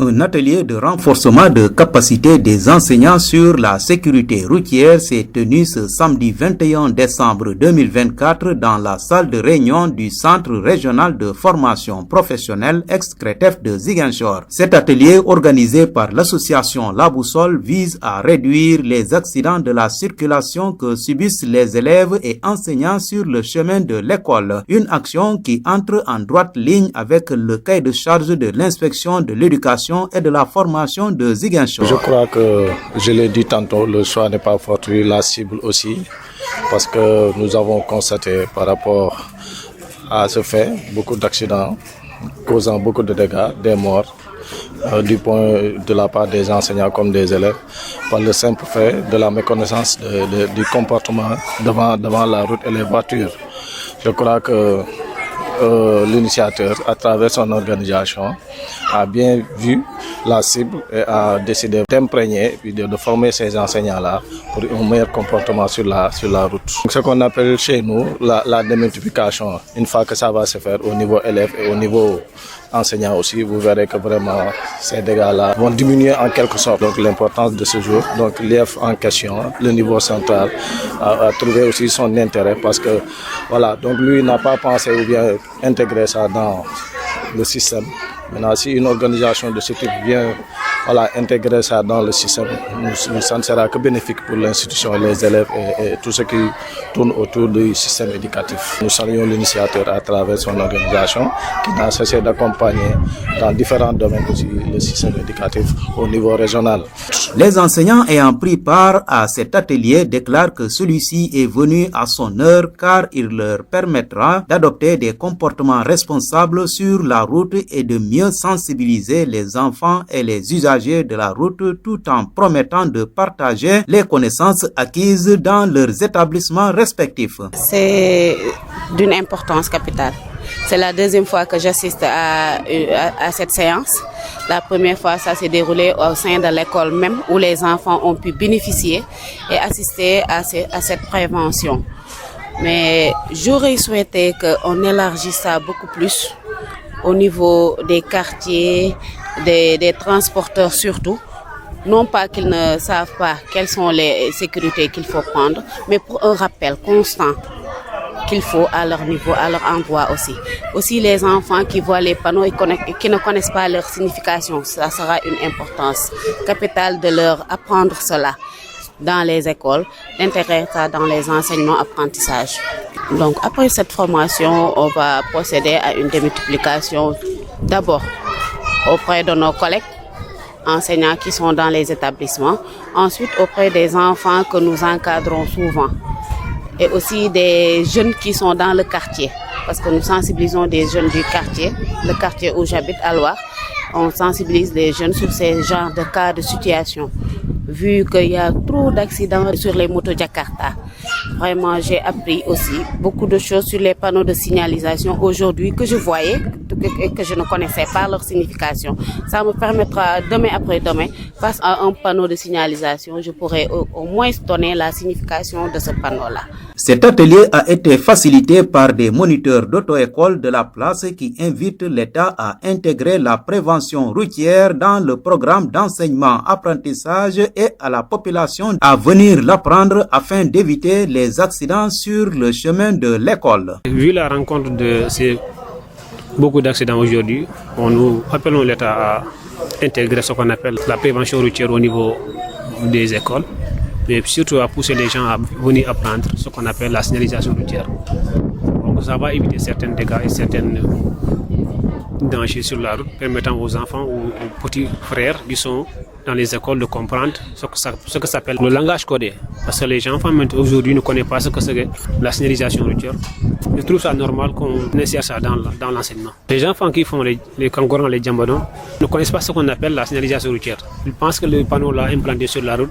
Un atelier de renforcement de capacité des enseignants sur la sécurité routière s'est tenu ce samedi 21 décembre 2024 dans la salle de réunion du Centre régional de formation professionnelle ex-CRETEF de Ziguinchor. Cet atelier, organisé par l'association La Boussole, vise à réduire les accidents de la circulation que subissent les élèves et enseignants sur le chemin de l'école. Une action qui entre en droite ligne avec le cahier de charge de l'inspection de l'éducation et de la formation de Ziguinchor. Je crois que, je l'ai dit tantôt, le choix n'est pas fortuit, la cible aussi, parce que nous avons constaté par rapport à ce fait beaucoup d'accidents causant beaucoup de dégâts, des morts, du point de la part des enseignants comme des élèves, par le simple fait de la méconnaissance du comportement devant la route et les voitures. Je crois que l'initiateur, à travers son organisation, a bien vu la cible et a décidé d'imprégner et de former ces enseignants-là pour un meilleur comportement sur la route. Donc, ce qu'on appelle chez nous la démultiplication, une fois que ça va se faire au niveau élève et au niveau enseignant aussi, vous verrez que vraiment ces dégâts-là vont diminuer en quelque sorte. Donc l'importance de ce jour, donc l'IEF en question, le niveau central, a trouvé aussi son intérêt parce que voilà, donc lui n'a pas pensé ou bien intégrer ça dans le système. Maintenant, si une organisation de ce type vient intégrer ça dans le système, ça ne sera que bénéfique pour l'institution, les élèves et tout ce qui tourne autour du système éducatif. Nous saluons l'initiateur à travers son organisation qui n'a cessé d'accompagner dans différents domaines aussi le système éducatif au niveau régional. Les enseignants ayant pris part à cet atelier déclarent que celui-ci est venu à son heure car il leur permettra d'adopter des comportements responsables sur la route et de mieux sensibiliser les enfants et les usagers de la route tout en promettant de partager les connaissances acquises dans leurs établissements respectifs. C'est d'une importance capitale. C'est la deuxième fois que j'assiste à cette séance. La première fois, ça s'est déroulé au sein de l'école même où les enfants ont pu bénéficier et assister à cette prévention. Mais j'aurais souhaité qu'on élargisse ça beaucoup plus au niveau des quartiers, des transporteurs surtout. Non pas qu'ils ne savent pas quelles sont les sécurités qu'il faut prendre, mais pour un rappel constant qu'il faut à leur niveau, à leur endroit aussi. Aussi les enfants qui voient les panneaux et qui ne connaissent pas leur signification, ça sera une importance capitale de leur apprendre cela dans les écoles, d'intégrer ça dans les enseignements apprentissages. Donc après cette formation, on va procéder à une démultiplication d'abord auprès de nos collègues enseignants qui sont dans les établissements, ensuite auprès des enfants que nous encadrons souvent et aussi des jeunes qui sont dans le quartier parce que nous sensibilisons des jeunes du quartier, le quartier où j'habite à Loire. On sensibilise les jeunes sur ces genres de cas de situation. Vu qu'il y a trop d'accidents sur les motos Jakarta. Vraiment, j'ai appris aussi beaucoup de choses sur les panneaux de signalisation aujourd'hui que je voyais et que je ne connaissais pas leur signification. Ça me permettra demain après demain, face à un panneau de signalisation, je pourrai au moins donner la signification de ce panneau-là. Cet atelier a été facilité par des moniteurs d'auto-école de la place qui invitent l'État à intégrer la prévention routière dans le programme d'enseignement-apprentissage et à la population à venir l'apprendre afin d'éviter les accidents sur le chemin de l'école. Vu la rencontre de beaucoup d'accidents aujourd'hui, nous appelons l'État à intégrer ce qu'on appelle la prévention routière au niveau des écoles, mais surtout à pousser les gens à venir apprendre ce qu'on appelle la signalisation routière. Donc ça va éviter certains dégâts et certains dangers sur la route, permettant aux enfants ou aux petits frères qui sont dans les écoles de comprendre ce que s'appelle le langage codé. Parce que les enfants aujourd'hui ne connaissent pas ce que c'est la signalisation routière. Je trouve ça normal qu'on insère ça dans l'enseignement. Les enfants qui font les kangorans, les djambadons, ne connaissent pas ce qu'on appelle la signalisation routière. Ils pensent que le panneau là implanté sur la route,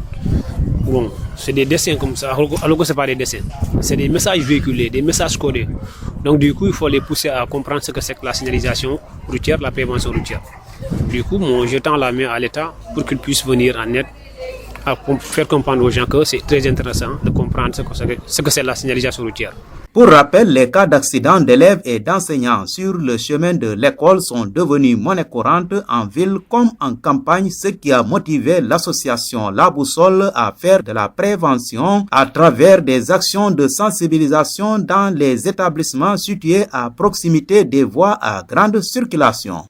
bon, c'est des dessins comme ça, alors que ce n'est pas des dessins. C'est des messages véhiculés, des messages codés. Donc du coup, il faut les pousser à comprendre ce que c'est que la signalisation routière, la prévention routière. Du coup, je tends la main à l'État pour qu'il puisse venir en aide à faire comprendre aux gens que c'est très intéressant de comprendre ce que c'est la signalisation routière. Pour rappel, les cas d'accidents d'élèves et d'enseignants sur le chemin de l'école sont devenus monnaie courante en ville comme en campagne, ce qui a motivé l'association La Boussole à faire de la prévention à travers des actions de sensibilisation dans les établissements situés à proximité des voies à grande circulation.